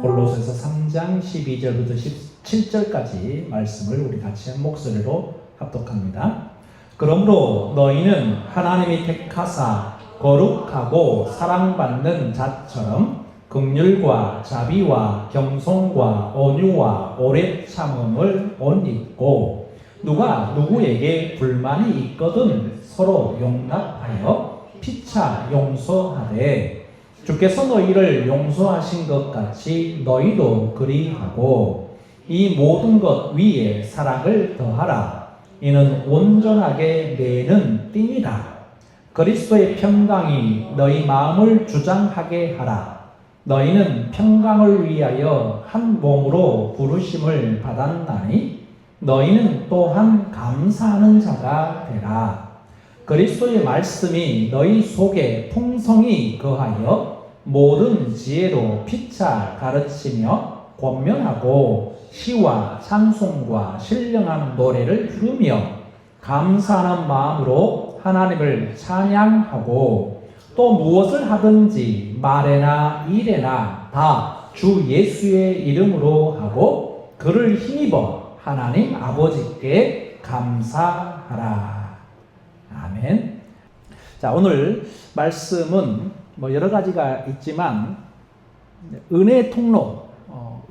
골로새서 3장 12절부터 17절까지 말씀을 우리 같이 한 목소리로 합독합니다. 그러므로 너희는 하나님이 택하사 거룩하고 사랑받는 자처럼 긍휼과 자비와 겸손과 온유와 오래 참음을 옷 입고 누가 누구에게 불만이 있거든 서로 용납하여 피차 용서하되 주께서 너희를 용서하신 것 같이 너희도 그리하고 이 모든 것 위에 사랑을 더하라. 이는 온전하게 매는 띠니라. 그리스도의 평강이 너희 마음을 주장하게 하라. 너희는 평강을 위하여 한 몸으로 부르심을 받았나니 너희는 또한 감사하는 자가 되라. 그리스도의 말씀이 너희 속에 풍성히 거하여 모든 지혜로 피차 가르치며 권면하고 시와 찬송과 신령한 노래를 부르며 감사하는 마음으로 하나님을 찬양하고 또 무엇을 하든지 말에나 일에나 다 주 예수의 이름으로 하고 그를 힘입어 하나님 아버지께 감사하라. 아멘. 자, 오늘 말씀은 여러 가지가 있지만 은혜의 통로,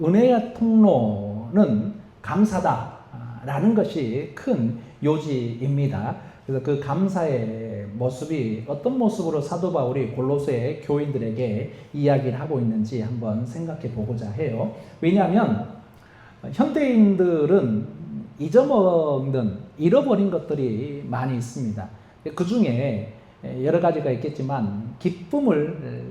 은혜의 통로는 감사다라는 것이 큰 요지입니다. 그래서 그 감사의 모습이 어떤 모습으로 사도 바울이 골로새 교인들에게 이야기를 하고 있는지 한번 생각해 보고자 해요. 왜냐하면 현대인들은 잃어버린 것들이 많이 있습니다. 그 중에 여러 가지가 있겠지만 기쁨을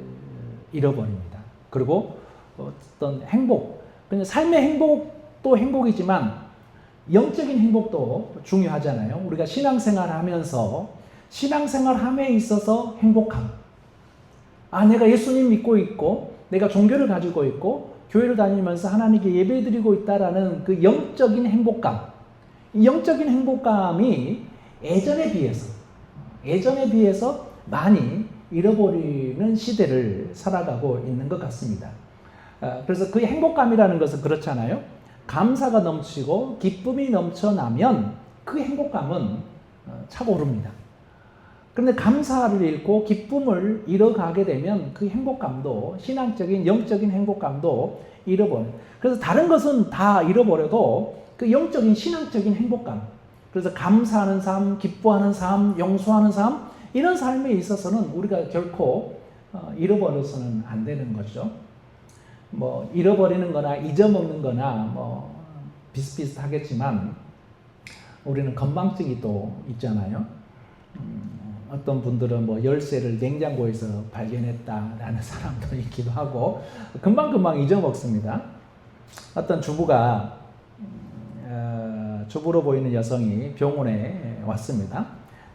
잃어버립니다. 그리고 어떤 행복, 삶의 행복도 행복이지만 영적인 행복도 중요하잖아요. 우리가 신앙생활하면서 신앙생활함에 있어서 행복함. 내가 예수님 믿고 있고 내가 종교를 가지고 있고 교회를 다니면서 하나님께 예배드리고 있다라는 그 영적인 행복감. 이 영적인 행복감이 예전에 비해서 많이 잃어버리는 시대를 살아가고 있는 것 같습니다. 그래서 그 행복감이라는 것은 그렇잖아요. 감사가 넘치고 기쁨이 넘쳐나면 그 행복감은 차오릅니다. 그런데 감사를 잃고 기쁨을 잃어가게 되면 그 행복감도 신앙적인 영적인 행복감도 잃어버려요. 그래서 다른 것은 다 잃어버려도 그 영적인 신앙적인 행복감, 그래서 감사하는 삶, 기뻐하는 삶, 용서하는 삶, 이런 삶에 있어서는 우리가 결코 잃어버려서는 안 되는 거죠. 잃어버리는 거나 잊어먹는 거나 비슷비슷하겠지만 우리는 건망증이 또 있잖아요. 어떤 분들은 열쇠를 냉장고에서 발견했다라는 사람도 있기도 하고 금방 잊어먹습니다. 어떤 주부로 보이는 여성이 병원에 왔습니다.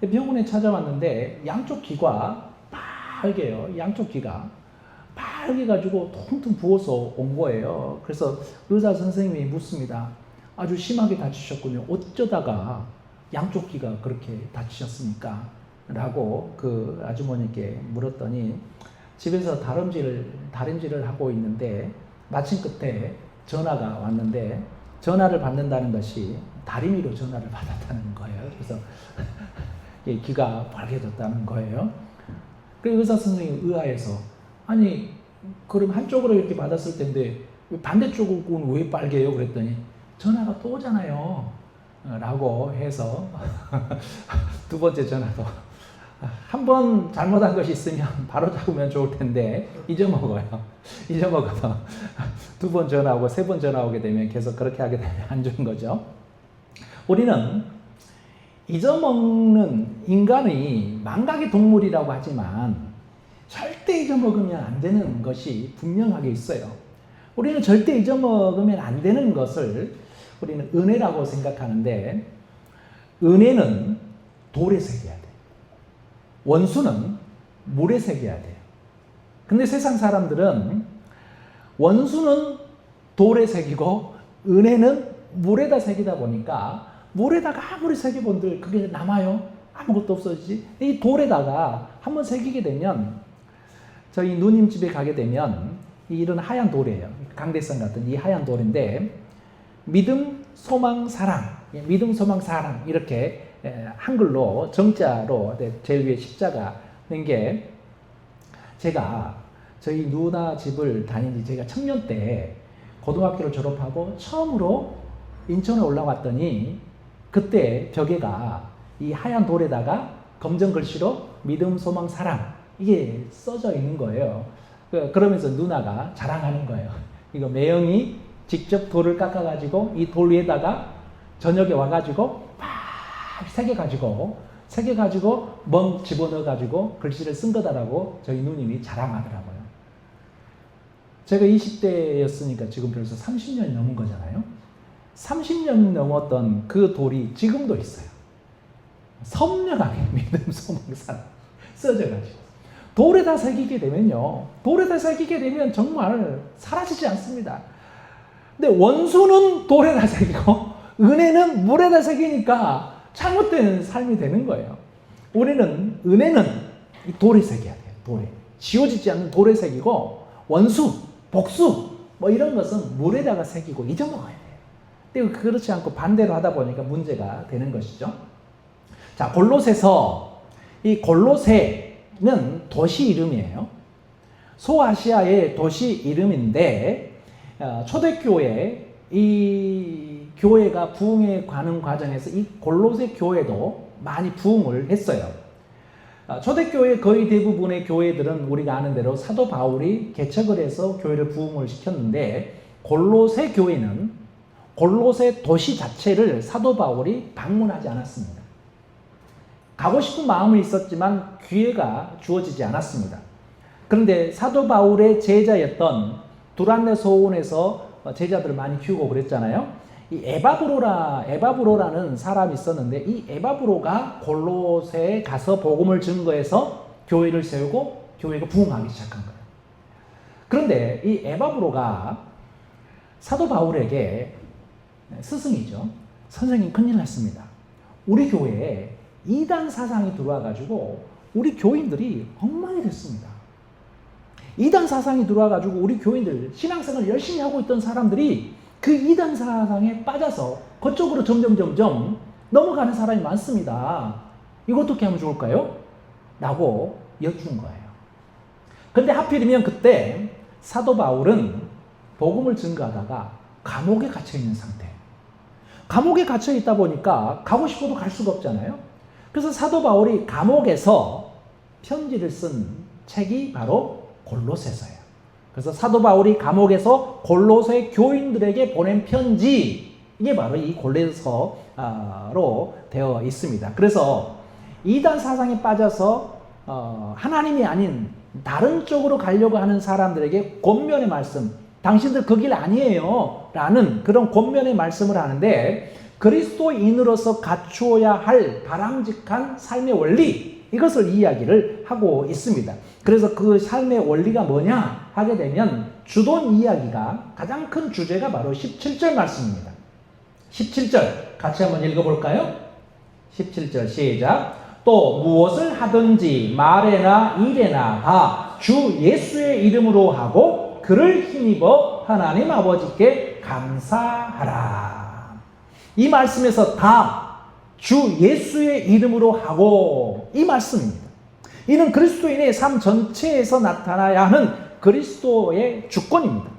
병원에 찾아왔는데 양쪽 귀가 빨개요. 양쪽 귀가 빨개가지고 퉁퉁 부어서 온 거예요. 그래서 의사 선생님이 묻습니다. 아주 심하게 다치셨군요. 어쩌다가 양쪽 귀가 그렇게 다치셨습니까? 라고 그 아주머니께 물었더니 집에서 다림질을 하고 있는데 마침 끝에 전화가 왔는데 전화를 받는다는 것이 다리미로 전화를 받았다는 거예요. 그래서 귀가 빨개졌다는 거예요. 그래서 의사 선생님이 의아해서 그럼 한쪽으로 이렇게 받았을 텐데 반대쪽은 왜 빨개요? 그랬더니 전화가 또 오잖아요. 라고 해서 두 번째 전화도 한 번 잘못한 것이 있으면 바로 잡으면 좋을 텐데 잊어먹어서 두 번 전화오고 세 번 전화오게 되면 계속 그렇게 하게 되면 안 좋은 거죠. 우리는 잊어먹는 인간이 망각의 동물이라고 하지만 절대 잊어먹으면 안 되는 것이 분명하게 있어요. 우리는 절대 잊어먹으면 안 되는 것을 우리는 은혜라고 생각하는데 은혜는 돌에 새겨야 돼요. 원수는 물에 새겨야 돼요. 근데 세상 사람들은 원수는 돌에 새기고 은혜는 물에다 새기다 보니까 물에다가 아무리 새겨본들 그게 남아요? 아무것도 없어지지. 이 돌에다가 한번 새기게 되면 저희 누님 집에 가게 되면 이런 하얀 돌이에요. 강대상 같은 이 하얀 돌인데 믿음, 소망, 사랑, 믿음, 소망, 사랑 이렇게 한글로 정자로 제일 위에 십자가 낸 게 제가 저희 누나 집을 다닌 지 제가 청년 때 고등학교를 졸업하고 처음으로 인천에 올라왔더니 그때 벽에가 이 하얀 돌에다가 검정 글씨로 믿음, 소망, 사랑 이게 써져 있는 거예요. 그러면서 누나가 자랑하는 거예요. 이거 매형이 직접 돌을 깎아가지고 이 돌 위에다가 저녁에 와가지고 막 새겨가지고 멍 집어넣어가지고 글씨를 쓴 거다라고 저희 누님이 자랑하더라고요. 제가 20대였으니까 지금 벌써 30년이 넘은 거잖아요. 30년 넘었던 그 돌이 지금도 있어요. 선명하게 믿음, 소망, 사랑 써져가지고 돌에다 새기게 되면 정말 사라지지 않습니다. 근데 원수는 돌에다 새기고 은혜는 물에다 새기니까 잘못된 삶이 되는 거예요. 우리는 은혜는 이 돌에 새겨야 돼요. 돌에 지워지지 않는 돌에 새기고 원수, 복수 뭐 이런 것은 물에다가 새기고 잊어먹어야 돼요. 근데 그렇지 않고 반대로 하다 보니까 문제가 되는 것이죠. 자, 골로새서 이 골로새는 도시 이름이에요. 소아시아의 도시 이름인데 초대교회 이 교회가 부흥에 가는 과정에서 이 골로새 교회도 많이 부흥을 했어요. 초대교회 거의 대부분의 교회들은 우리가 아는 대로 사도 바울이 개척을 해서 교회를 부흥을 시켰는데 골로새 교회는 골로새 도시 자체를 사도 바울이 방문하지 않았습니다. 가고 싶은 마음은 있었지만 기회가 주어지지 않았습니다. 그런데 사도 바울의 제자였던 두란네 소원에서 제자들을 많이 키우고 그랬잖아요. 이 에바브로라는 사람이 있었는데 이 에바브로가 골로새에 가서 복음을 증거해서 교회를 세우고 교회가 부흥하기 시작한 거예요. 그런데 이 에바브로가 사도 바울에게 스승이죠. 선생님 큰일 났습니다. 우리 교회에 이단 사상이 들어와가지고 우리 교인들이 엉망이 됐습니다. 이단 사상이 들어와가지고 우리 교인들 신앙생활을 열심히 하고 있던 사람들이 그 이단 사상에 빠져서 그쪽으로 점점 넘어가는 사람이 많습니다. 이거 어떻게 하면 좋을까요? 라고 여쭈는 거예요. 근데 하필이면 그때 사도 바울은 복음을 증거하다가 감옥에 갇혀있는 상태. 감옥에 갇혀있다 보니까 가고 싶어도 갈 수가 없잖아요. 그래서 사도 바울이 감옥에서 편지를 쓴 책이 바로 골로새서예요. 그래서 사도 바울이 감옥에서 골로새 교인들에게 보낸 편지, 이게 바로 이 골로새서로 되어 있습니다. 그래서 이단 사상에 빠져서 하나님이 아닌 다른 쪽으로 가려고 하는 사람들에게 권면의 말씀, 당신들 그 길 아니에요 라는 그런 권면의 말씀을 하는데, 그리스도인으로서 갖추어야 할 바람직한 삶의 원리, 이것을 이야기를 하고 있습니다. 그래서 그 삶의 원리가 뭐냐 하게 되면 주돈 이야기가 가장 큰 주제가 바로 17절 말씀입니다. 17절 같이 한번 읽어볼까요? 17절 시작. 또 무엇을 하든지 말에나 일에나 다 주 예수의 이름으로 하고 그를 힘입어 하나님 아버지께 감사하라. 이 말씀에서 다 주 예수의 이름으로 하고, 이 말씀입니다. 이는 그리스도인의 삶 전체에서 나타나야 하는 그리스도의 주권입니다.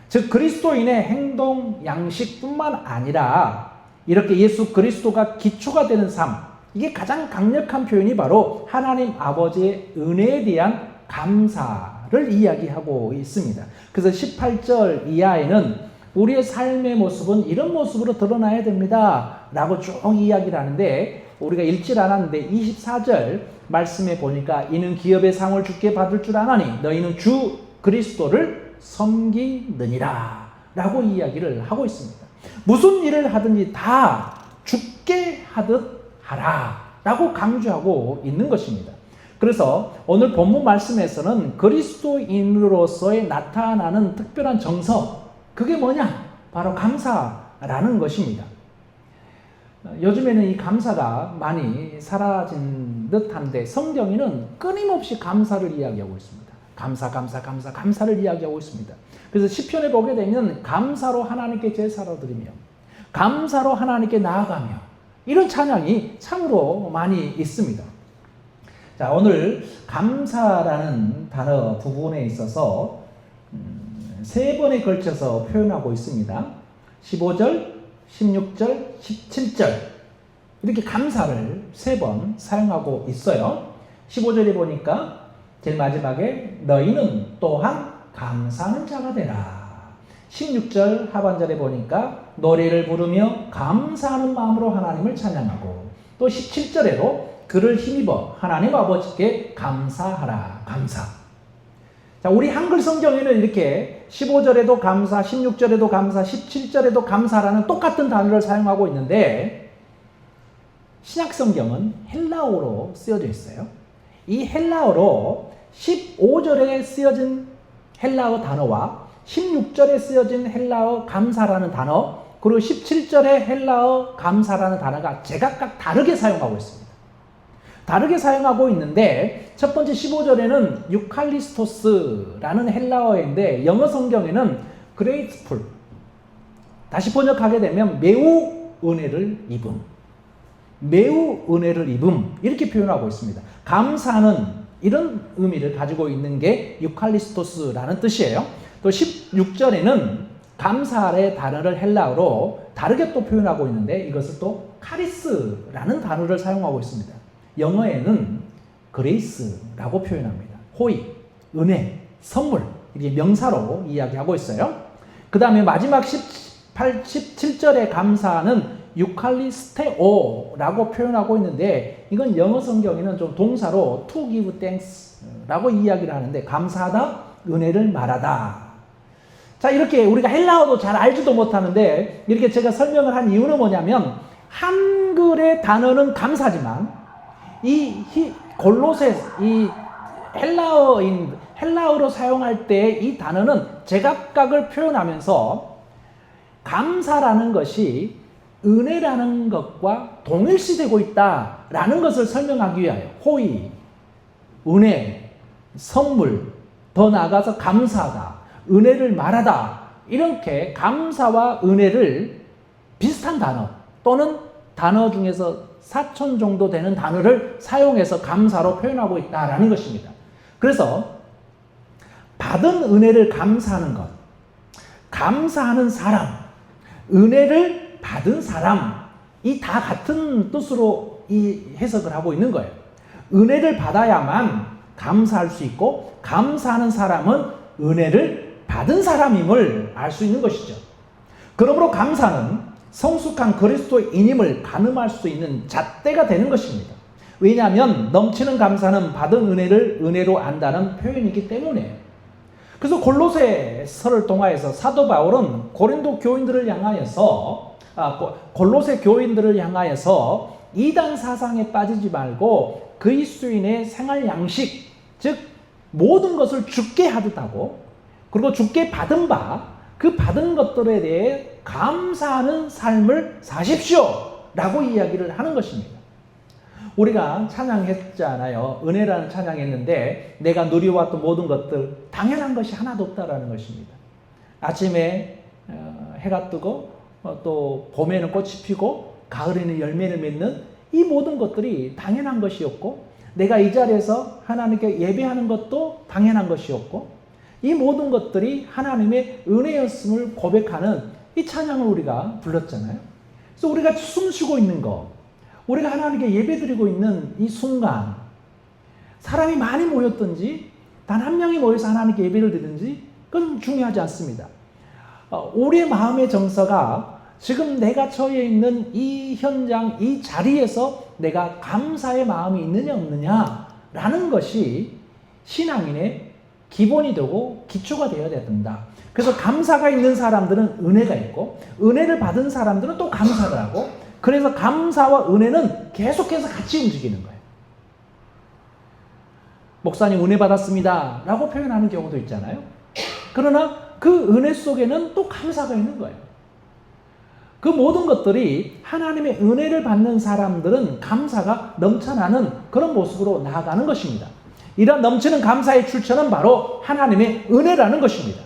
즉 그리스도인의 행동 양식뿐만 아니라 이렇게 예수 그리스도가 기초가 되는 삶, 이게 가장 강력한 표현이 바로 하나님 아버지의 은혜에 대한 감사를 이야기하고 있습니다. 그래서 18절 이하에는 우리의 삶의 모습은 이런 모습으로 드러나야 됩니다 라고 쭉 이야기를 하는데, 우리가 읽질 않았는데 24절 말씀에 보니까 이는 기업의 상을 주께 받을 줄 아나니 너희는 주 그리스도를 섬기느니라 라고 이야기를 하고 있습니다. 무슨 일을 하든지 다 주께 하듯 하라 라고 강조하고 있는 것입니다. 그래서 오늘 본문 말씀에서는 그리스도인으로서의 나타나는 특별한 정서, 그게 뭐냐? 바로 감사라는 것입니다. 요즘에는 이 감사가 많이 사라진 듯한데 성경에는 끊임없이 감사를 이야기하고 있습니다. 감사를 이야기하고 있습니다. 그래서 시편에 보게 되면 감사로 하나님께 제사를 드리며 감사로 하나님께 나아가며 이런 찬양이 참으로 많이 있습니다. 자, 오늘 감사라는 단어 부분에 있어서 세 번에 걸쳐서 표현하고 있습니다. 15절, 16절, 17절 이렇게 감사를 세 번 사용하고 있어요. 15절에 보니까 제일 마지막에 너희는 또한 감사하는 자가 되라. 16절 하반절에 보니까 노래를 부르며 감사하는 마음으로 하나님을 찬양하고 또 17절에도 그를 힘입어 하나님 아버지께 감사하라. 감사. 자, 우리 한글 성경에는 이렇게 15절에도 감사, 16절에도 감사, 17절에도 감사라는 똑같은 단어를 사용하고 있는데 신약 성경은 헬라어로 쓰여져 있어요. 이 헬라어로 15절에 쓰여진 헬라어 단어와 16절에 쓰여진 헬라어 감사라는 단어 그리고 17절에 헬라어 감사라는 단어가 제각각 다르게 사용하고 있습니다. 다르게 사용하고 있는데 첫 번째 15절에는 유칼리스토스라는 헬라어인데 영어 성경에는 grateful 다시 번역하게 되면 매우 은혜를 입음 매우 은혜를 입음 이렇게 표현하고 있습니다. 감사는 이런 의미를 가지고 있는 게 유칼리스토스라는 뜻이에요. 또 16절에는 감사의 단어를 헬라어로 다르게 또 표현하고 있는데 이것을 또 카리스라는 단어를 사용하고 있습니다. 영어에는 그레이스라고 표현합니다. 호의, 은혜, 선물 이렇게 명사로 이야기하고 있어요. 그 다음에 마지막 17절의 감사는 유칼리스테오라고 표현하고 있는데 이건 영어 성경에는 좀 동사로 to give thanks라고 이야기를 하는데 감사하다, 은혜를 말하다. 자, 이렇게 우리가 헬라어도 잘 알지도 못하는데 이렇게 제가 설명을 한 이유는 뭐냐면 한글의 단어는 감사지만 이 헬라어로 사용할 때 이 단어는 제각각을 표현하면서 감사라는 것이 은혜라는 것과 동일시되고 있다라는 것을 설명하기 위하여 호의, 은혜, 선물, 더 나아가서 감사하다, 은혜를 말하다 이렇게 감사와 은혜를 비슷한 단어 또는 단어 중에서 4천 정도 되는 단어를 사용해서 감사로 표현하고 있다라는 것입니다. 그래서 받은 은혜를 감사하는 것, 감사하는 사람, 은혜를 받은 사람 이 다 같은 뜻으로 이 해석을 하고 있는 거예요. 은혜를 받아야만 감사할 수 있고 감사하는 사람은 은혜를 받은 사람임을 알 수 있는 것이죠. 그러므로 감사는 성숙한 그리스도인임을 가늠할 수 있는 잣대가 되는 것입니다. 왜냐하면 넘치는 감사는 받은 은혜를 은혜로 안다는 표현이기 때문에. 그래서 골로새서를 통하여서 사도 바울은 고린도 교인들을 향하여서 골로새 교인들을 향하여서 이단 사상에 빠지지 말고 그리스도인의 생활 양식 즉 모든 것을 주께 하듯 하고 그리고 주께 받은 바 그 받은 것들에 대해 감사하는 삶을 사십시오 라고 이야기를 하는 것입니다. 우리가 찬양했잖아요. 은혜라는 찬양했는데 내가 누려왔던 모든 것들 당연한 것이 하나도 없다라는 것입니다. 아침에 해가 뜨고 또 봄에는 꽃이 피고 가을에는 열매를 맺는 이 모든 것들이 당연한 것이었고 내가 이 자리에서 하나님께 예배하는 것도 당연한 것이었고 이 모든 것들이 하나님의 은혜였음을 고백하는 이 찬양을 우리가 불렀잖아요. 그래서 우리가 숨쉬고 있는 것, 우리가 하나님께 예배드리고 있는 이 순간 사람이 많이 모였든지 단 한 명이 모여서 하나님께 예배를 드리든지 그건 중요하지 않습니다. 우리의 마음의 정서가 지금 내가 처해 있는 이 현장, 이 자리에서 내가 감사의 마음이 있느냐 없느냐라는 것이 신앙인의 기본이 되고 기초가 되어야 된다. 그래서 감사가 있는 사람들은 은혜가 있고 은혜를 받은 사람들은 또 감사를 하고 그래서 감사와 은혜는 계속해서 같이 움직이는 거예요. 목사님 은혜 받았습니다 라고 표현하는 경우도 있잖아요. 그러나 그 은혜 속에는 또 감사가 있는 거예요. 그 모든 것들이 하나님의 은혜를 받는 사람들은 감사가 넘쳐나는 그런 모습으로 나아가는 것입니다. 이런 넘치는 감사의 출처는 바로 하나님의 은혜라는 것입니다.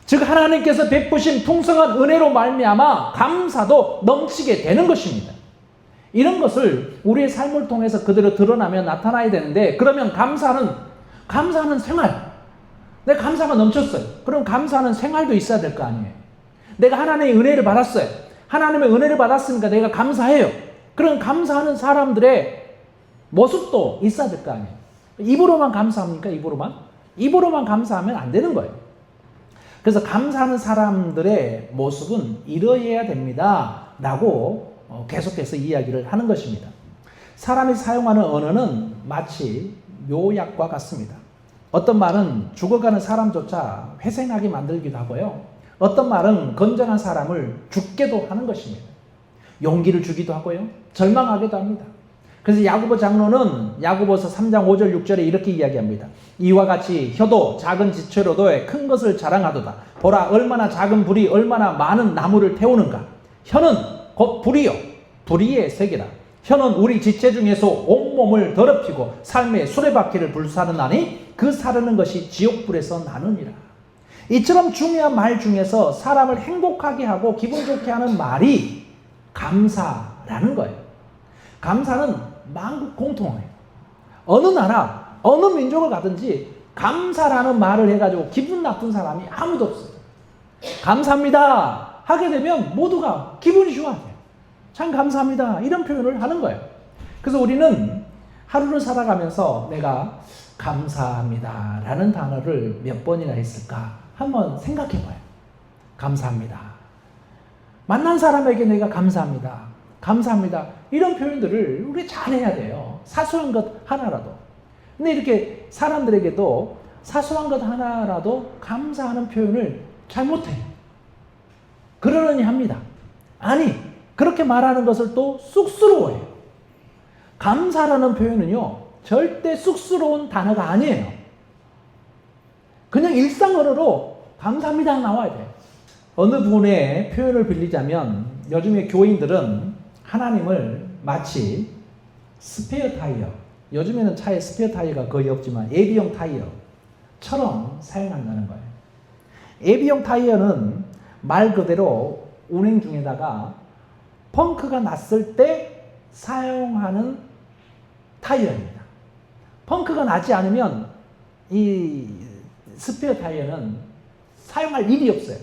즉 하나님께서 베푸신 풍성한 은혜로 말미암아 감사도 넘치게 되는 것입니다. 이런 것을 우리의 삶을 통해서 그대로 드러나면 나타나야 되는데, 그러면 감사하는 생활, 내 감사가 넘쳤어요. 그럼 감사하는 생활도 있어야 될 거 아니에요. 내가 하나님의 은혜를 받았어요. 하나님의 은혜를 받았으니까 내가 감사해요. 그럼 감사하는 사람들의 모습도 있어야 될 거 아니에요. 입으로만 감사합니까? 입으로만 감사하면 안 되는 거예요. 그래서 감사하는 사람들의 모습은 이러해야 됩니다 라고 계속해서 이야기를 하는 것입니다. 사람이 사용하는 언어는 마치 묘약과 같습니다. 어떤 말은 죽어가는 사람조차 회생하게 만들기도 하고요. 어떤 말은 건장한 사람을 죽게도 하는 것입니다. 용기를 주기도 하고요. 절망하기도 합니다. 그래서 야고보 장로는 야고보서 3장 5절 6절에 이렇게 이야기합니다. 이와 같이 혀도 작은 지체로도 큰 것을 자랑하도다. 보라 얼마나 작은 불이 얼마나 많은 나무를 태우는가. 혀는 곧 불이요 불의의 세계라. 혀는 우리 지체 중에서 온몸을 더럽히고 삶의 수레바퀴를 불사르나니 그 사르는 것이 지옥불에서 나느니라. 이처럼 중요한 말 중에서 사람을 행복하게 하고 기분 좋게 하는 말이 감사라는 거예요. 감사는 만국 공통어예요. 어느 나라, 어느 민족을 가든지 감사라는 말을 해가지고 기분 나쁜 사람이 아무도 없어요. 감사합니다 하게 되면 모두가 기분이 좋아져요. 참 감사합니다 이런 표현을 하는 거예요. 그래서 우리는 하루를 살아가면서 내가 감사합니다 라는 단어를 몇 번이나 했을까 한번 생각해 봐요. 감사합니다. 만난 사람에게 내가 감사합니다. 감사합니다. 이런 표현들을 우리 잘해야 돼요. 사소한 것 하나라도. 근데 이렇게 사람들에게도 사소한 것 하나라도 감사하는 표현을 잘 못해요. 그러려니 합니다. 아니, 그렇게 말하는 것을 또 쑥스러워해요. 감사라는 표현은요, 절대 쑥스러운 단어가 아니에요. 그냥 일상어로 감사합니다 나와야 돼요. 어느 분의 표현을 빌리자면 요즘에 교인들은 하나님을 마치 스페어 타이어, 요즘에는 차에 스페어 타이어가 거의 없지만 예비용 타이어처럼 사용한다는 거예요. 예비용 타이어는 말 그대로 운행 중에다가 펑크가 났을 때 사용하는 타이어입니다. 펑크가 나지 않으면 이 스페어 타이어는 사용할 일이 없어요.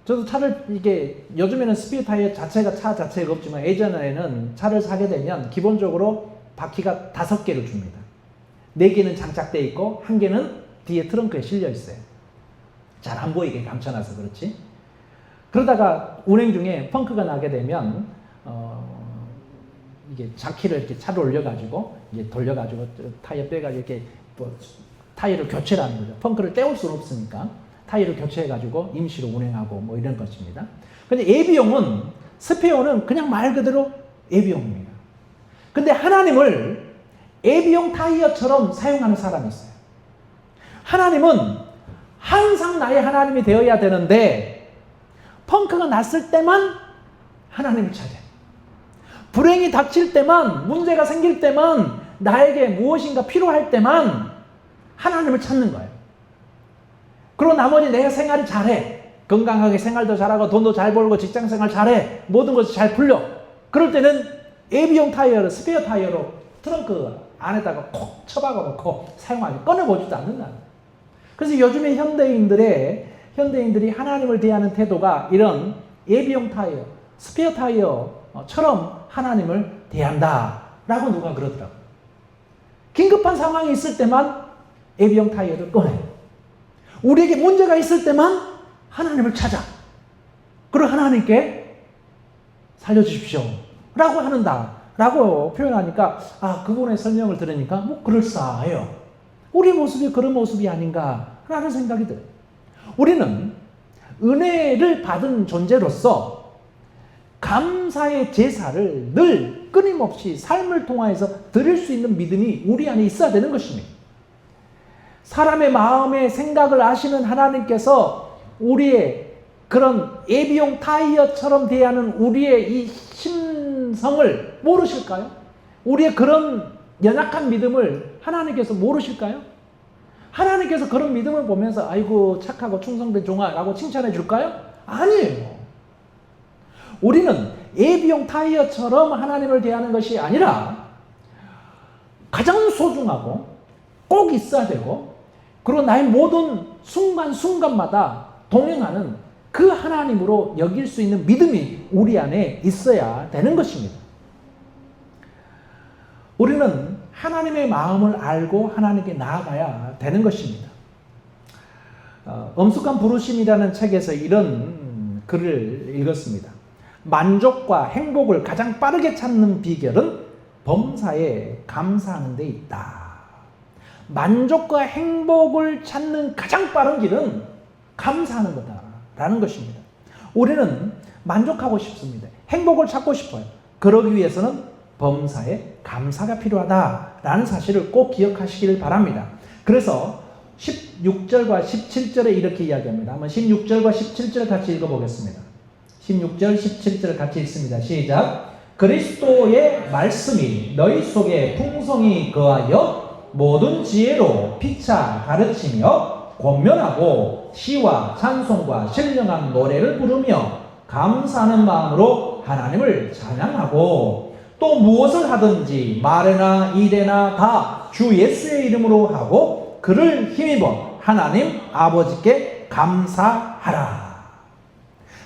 저도 차를 이게 요즘에는 스페어 타이어 자체가 차 자체가 없지만 예전에는 차를 사게 되면 기본적으로 바퀴가 5개를 줍니다. 4개는 장착되어 있고 1개는 뒤에 트렁크에 실려 있어요. 잘 안 보이게 감춰놔서 그렇지. 그러다가 운행 중에 펑크가 나게 되면 이게 자키를 이렇게 차로 올려가지고 이게 돌려가지고 타이어 빼가지고 이렇게 뭐 타이어를 교체를 하는 거죠. 펑크를 떼올 수는 없으니까 타이어를 교체해가지고 임시로 운행하고 뭐 이런 것입니다. 근데 예비용은 스페어는 그냥 말 그대로 예비용입니다. 근데 하나님을 예비용 타이어처럼 사용하는 사람이 있어요. 하나님은 항상 나의 하나님이 되어야 되는데 펑크가 났을 때만 하나님을 찾아요. 불행이 닥칠 때만, 문제가 생길 때만, 나에게 무엇인가 필요할 때만 하나님을 찾는 거예요. 그리고 나머지 내가 생활을 잘해. 건강하게 생활도 잘하고 돈도 잘 벌고 직장생활 잘해. 모든 것이 잘 풀려. 그럴 때는 예비용 타이어를 스페어 타이어로 트렁크 안에다가 콕 쳐박아 놓고 사용하지 꺼내보지도 않는다. 그래서 요즘에 현대인들이 하나님을 대하는 태도가 이런 예비용 타이어, 스페어 타이어처럼 하나님을 대한다라고 누가 그러더라고요. 긴급한 상황이 있을 때만 예비용 타이어를 꺼내요. 우리에게 문제가 있을 때만 하나님을 찾아. 그리고 하나님께 살려주십시오 라고 라고 표현하니까 그분의 설명을 들으니까 뭐 그럴싸해요. 우리 모습이 그런 모습이 아닌가 라는 생각이 들어요. 우리는 은혜를 받은 존재로서 감사의 제사를 늘 끊임없이 삶을 통해서 드릴 수 있는 믿음이 우리 안에 있어야 되는 것입니다. 사람의 마음의 생각을 아시는 하나님께서 우리의 그런 예비용 타이어처럼 대하는 우리의 이 심성을 모르실까요? 우리의 그런 연약한 믿음을 하나님께서 모르실까요? 하나님께서 그런 믿음을 보면서 아이고 착하고 충성된 종아라고 칭찬해 줄까요? 아니에요. 우리는 예비용 타이어처럼 하나님을 대하는 것이 아니라 가장 소중하고 꼭 있어야 되고 그리고 나의 모든 순간순간마다 동행하는 그 하나님으로 여길 수 있는 믿음이 우리 안에 있어야 되는 것입니다. 우리는 하나님의 마음을 알고 하나님께 나아가야 되는 것입니다. 엄숙한 부르심이라는 책에서 이런 글을 읽었습니다. 만족과 행복을 가장 빠르게 찾는 비결은 범사에 감사하는 데 있다. 만족과 행복을 찾는 가장 빠른 길은 감사하는 거다라는 것입니다. 우리는 만족하고 싶습니다. 행복을 찾고 싶어요. 그러기 위해서는 범사에 감사가 필요하다라는 사실을 꼭 기억하시길 바랍니다. 그래서 16절과 17절에 이렇게 이야기합니다. 한번 16절과 17절 같이 읽어보겠습니다. 16절, 17절 같이 읽습니다. 시작. 그리스도의 말씀이 너희 속에 풍성히 거하여 모든 지혜로 피차 가르치며 권면하고 시와 찬송과 신령한 노래를 부르며 감사하는 마음으로 하나님을 찬양하고 또 무엇을 하든지 말이나 일이나 다 주 예수의 이름으로 하고 그를 힘입어 하나님 아버지께 감사하라.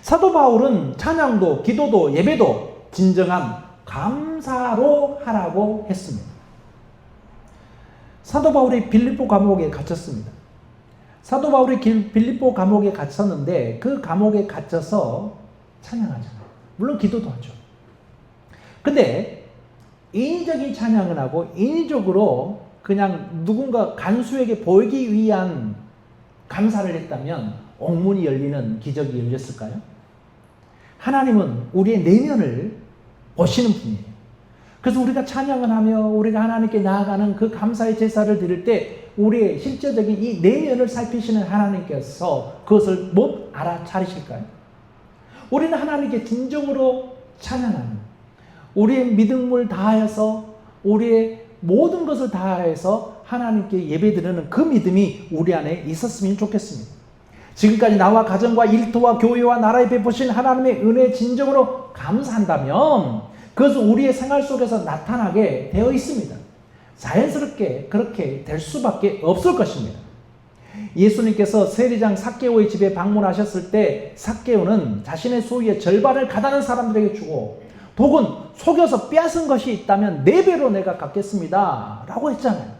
사도 바울은 찬양도 기도도 예배도 진정한 감사로 하라고 했습니다. 사도 바울이 빌립보 감옥에 갇혔습니다. 사도 바울이 빌립보 감옥에 갇혔는데 그 감옥에 갇혀서 찬양하잖아요. 물론 기도도 하죠. 근데 인위적인 찬양을 하고 인위적으로 그냥 누군가 간수에게 보이기 위한 감사를 했다면 옥문이 열리는 기적이 열렸을까요? 하나님은 우리의 내면을 보시는 분이에요. 그래서 우리가 찬양을 하며 우리가 하나님께 나아가는 그 감사의 제사를 드릴 때 우리의 실제적인 이 내면을 살피시는 하나님께서 그것을 못 알아차리실까요? 우리는 하나님께 진정으로 찬양하는 우리의 믿음을 다하여서 우리의 모든 것을 다하여서 하나님께 예배드리는 그 믿음이 우리 안에 있었으면 좋겠습니다. 지금까지 나와 가정과 일터와 교회와 나라에 베푸신 하나님의 은혜에 진정으로 감사한다면 그것은 우리의 생활 속에서 나타나게 되어 있습니다. 자연스럽게 그렇게 될 수밖에 없을 것입니다. 예수님께서 세리장 삭개오의 집에 방문하셨을 때 삭개오는 자신의 소유의 절반을 가다는 사람들에게 주고 혹은 속여서 빼앗은 것이 있다면 4배로 내가 갚겠습니다 라고 했잖아요.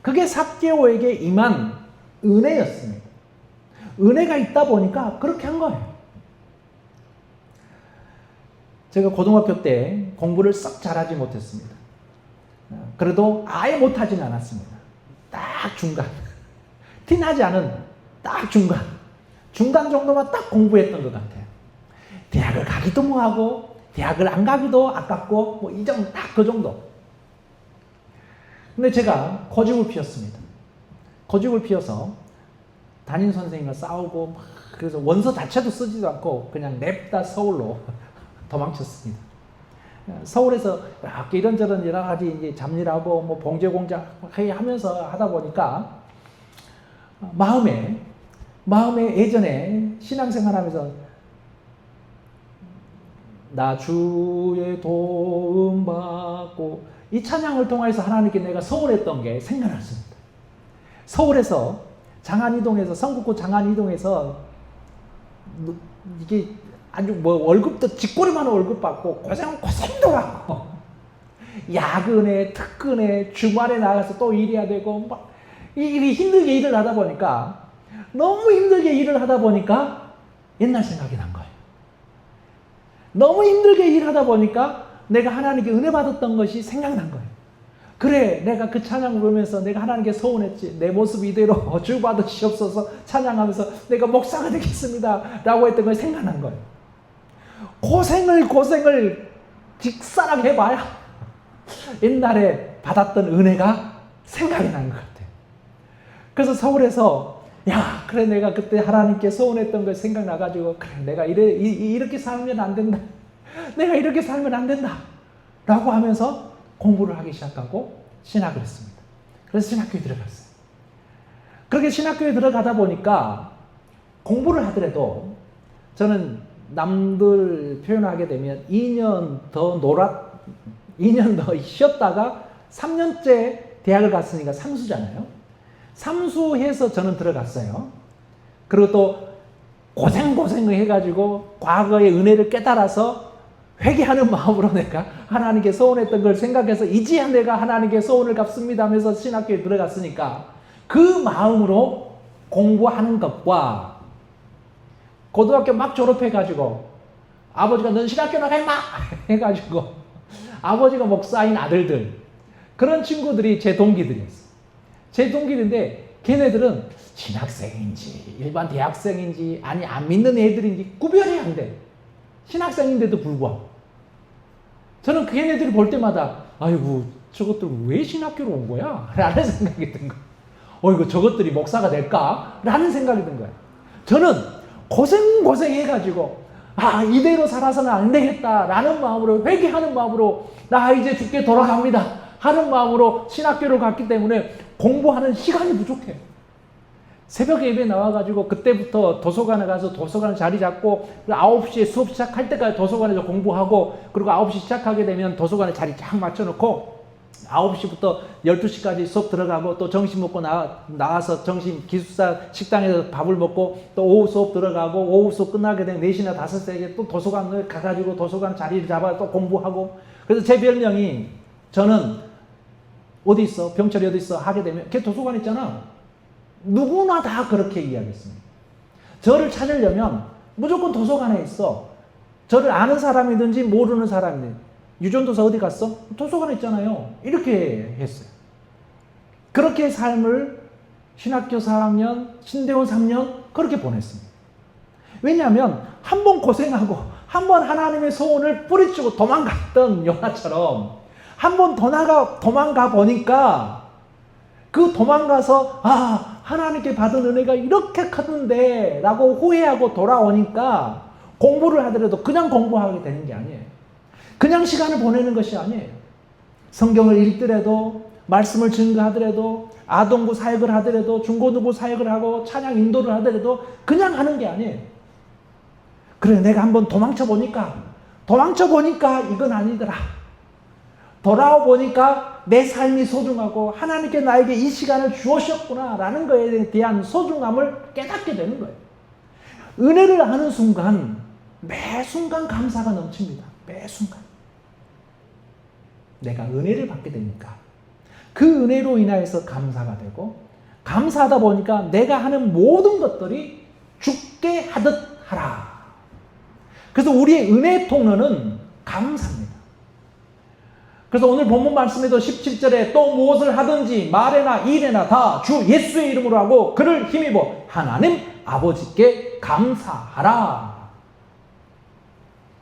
그게 삭개오에게 임한 은혜였습니다. 은혜가 있다 보니까 그렇게 한 거예요. 제가 고등학교 때 공부를 썩 잘하지 못했습니다. 그래도 아예 못하진 않았습니다. 딱 중간. 티나지 않은 딱 중간. 중간 정도만 딱 공부했던 것 같아요. 대학을 가기도 뭐하고 대학을 안 가기도 아깝고 뭐 이 정도 딱 그 정도. 근데 제가 고집을 피웠습니다. 고집을 피워서 담임 선생님과 싸우고 막 그래서 원서 자체도 쓰지도 않고 그냥 냅다 서울로 도망쳤습니다. 서울에서 이렇게 이런저런 여러 가지 이제 잡일하고 뭐 봉제 공작 하면서 하다 보니까 마음에 예전에 신앙생활하면서 나 주의 도움 받고 이 찬양을 통해서 하나님께 내가 서울했던 게 생각났습니다. 서울에서 장안이동에서 성북구 장안이동에서 이게 아주 뭐 월급도 쥐꼬리만 월급 받고 고생도 하고 야근에 특근에 주말에 나가서 또 일해야 되고 막 힘들게 일을 하다 보니까 너무 힘들게 일을 하다 보니까 옛날 생각이 난 거예요. 너무 힘들게 일하다 보니까 내가 하나님께 은혜 받았던 것이 생각난 거예요. 그래, 내가 그 찬양을 부르면서 내가 하나님께 서운했지. 내 모습 이대로 주 받으시옵소서 찬양하면서 내가 목사가 되겠습니다 라고 했던 것이 생각난 거예요. 고생을 직사랑 해봐야 옛날에 받았던 은혜가 생각이 난 것 같아요. 그래서 서울에서 야, 그래 내가 그때 하나님께 서운했던 거 생각나가지고 그래 내가 이렇게 살면 안 된다. 내가 이렇게 살면 안 된다 라고 하면서 공부를 하기 시작하고 신학을 했습니다. 그래서 신학교에 들어갔어요. 그렇게 신학교에 들어가다 보니까 공부를 하더라도 저는 남들 표현하게 되면 2년 더 2년 더 쉬었다가 3년째 대학을 갔으니까 삼수잖아요. 삼수해서 저는 들어갔어요. 그리고 또 고생을 해가지고 과거의 은혜를 깨달아서 회개하는 마음으로 내가 하나님께 소원했던 걸 생각해서 이제야 내가 하나님께 소원을 갚습니다 하면서 신학교에 들어갔으니까 그 마음으로 공부하는 것과 고등학교 막 졸업해가지고 아버지가 넌 신학교 나가 임마 해가지고 아버지가 목사인 아들들 그런 친구들이 제 동기들이었어요. 제 동기들인데 걔네들은 신학생인지 일반 대학생인지 아니 안 믿는 애들인지 구별이 안 돼. 신학생인데도 불구하고 저는 그 걔네들이 볼 때마다 아이고 저것들 왜 신학교로 온 거야? 라는 생각이 든 거예요. 이거 저것들이 목사가 될까? 라는 생각이 든 거예요. 저는 고생해가지고 이대로 살아서는 안 되겠다 라는 마음으로 회개하는 마음으로 나 이제 죽게 돌아갑니다 하는 마음으로 신학교를 갔기 때문에 공부하는 시간이 부족해요. 새벽에 예배 나와가지고 그때부터 도서관에 가서 도서관 자리 잡고 9시에 수업 시작할 때까지 도서관에서 공부하고 그리고 9시 시작하게 되면 도서관에 자리 쫙 맞춰놓고 9시부터 12시까지 수업 들어가고 또 점심 먹고 나와서 점심 기숙사 식당에서 밥을 먹고 또 오후 수업 들어가고 오후 수업 끝나게 되면 4시나 5시에 또 도서관을 가가지고 도서관 자리를 잡아 또 공부하고 그래서 제 별명이 저는 어디 있어? 병철이 어디 있어? 하게 되면 걔 도서관 있잖아. 누구나 다 그렇게 이야기했습니다. 저를 찾으려면 무조건 도서관에 있어. 저를 아는 사람이든지 모르는 사람이든지 유전도사 어디 갔어? 도서관에 있잖아요. 이렇게 했어요. 그렇게 삶을 신학교 4학년, 신대원 3년 그렇게 보냈습니다. 왜냐하면 한 번 고생하고 한 번 하나님의 소원을 뿌리치고 도망갔던 요나처럼 한 번 도망가 보니까 그 도망가서 하나님께 받은 은혜가 이렇게 컸는데 라고 후회하고 돌아오니까 공부를 하더라도 그냥 공부하게 되는 게 아니에요. 그냥 시간을 보내는 것이 아니에요. 성경을 읽더라도 말씀을 증거하더라도 아동부 사역을 하더라도 중고등부 사역을 하고 찬양 인도를 하더라도 그냥 하는 게 아니에요. 그래 내가 한번 도망쳐 보니까 이건 아니더라. 돌아와 보니까 내 삶이 소중하고 하나님께 나에게 이 시간을 주셨구나 라는 것에 대한 소중함을 깨닫게 되는 거예요. 은혜를 아는 순간 매 순간 감사가 넘칩니다. 매 순간 내가 은혜를 받게 되니까 그 은혜로 인하여서 감사가 되고 감사하다 보니까 내가 하는 모든 것들이 죽게 하듯 하라. 그래서 우리의 은혜 통로는 감사입니다. 그래서 오늘 본문 말씀에도 17절에 또 무엇을 하든지 말에나 일에나 다 주 예수의 이름으로 하고 그를 힘입어 하나님 아버지께 감사하라.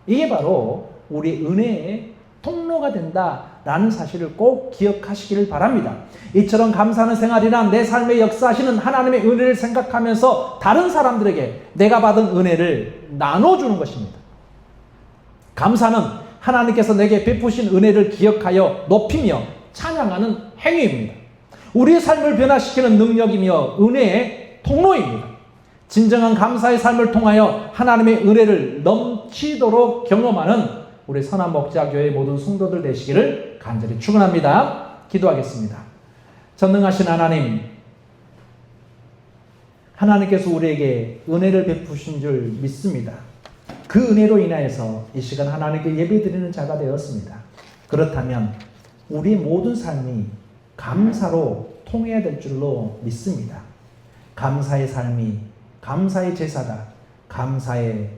이게 바로 우리 은혜의 통로가 된다라는 사실을 꼭 기억하시기를 바랍니다. 이처럼 감사하는 생활이란 내 삶에 역사하시는 하나님의 은혜를 생각하면서 다른 사람들에게 내가 받은 은혜를 나눠주는 것입니다. 감사는 하나님께서 내게 베푸신 은혜를 기억하여 높이며 찬양하는 행위입니다. 우리의 삶을 변화시키는 능력이며 은혜의 통로입니다. 진정한 감사의 삶을 통하여 하나님의 은혜를 넘치도록 경험하는 우리 선한목자교회 모든 성도들 되시기를 간절히 축원합니다. 기도하겠습니다. 전능하신 하나님, 하나님께서 우리에게 은혜를 베푸신 줄 믿습니다. 그 은혜로 인하여서 이 시간 하나님께 예배드리는 자가 되었습니다. 그렇다면 우리 모든 삶이 감사로 통해야 될 줄로 믿습니다. 감사의 삶이 감사의 제사다. 감사의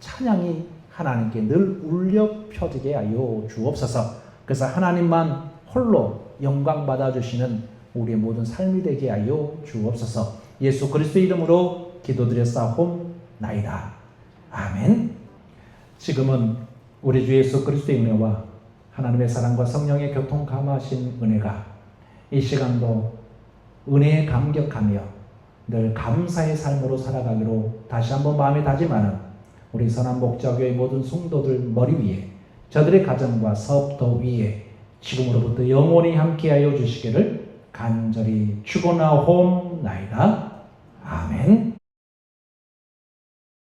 찬양이 하나님께 늘 울려 펴지게 하여 주옵소서. 그래서 하나님만 홀로 영광 받아주시는 우리의 모든 삶이 되게 하여 주옵소서. 예수 그리스도의 이름으로 기도드렸사옵나이다. 아멘. 지금은 우리 주 예수 그리스도의 은혜와 하나님의 사랑과 성령의 교통 감화하신 은혜가 이 시간도 은혜에 감격하며 늘 감사의 삶으로 살아가기로 다시 한번 마음에 다짐하는 우리 선한목자교회 모든 성도들 머리 위에 저들의 가정과 사업도 위에 지금으로부터 영원히 함께하여 주시기를 간절히 죽어나옵나이다.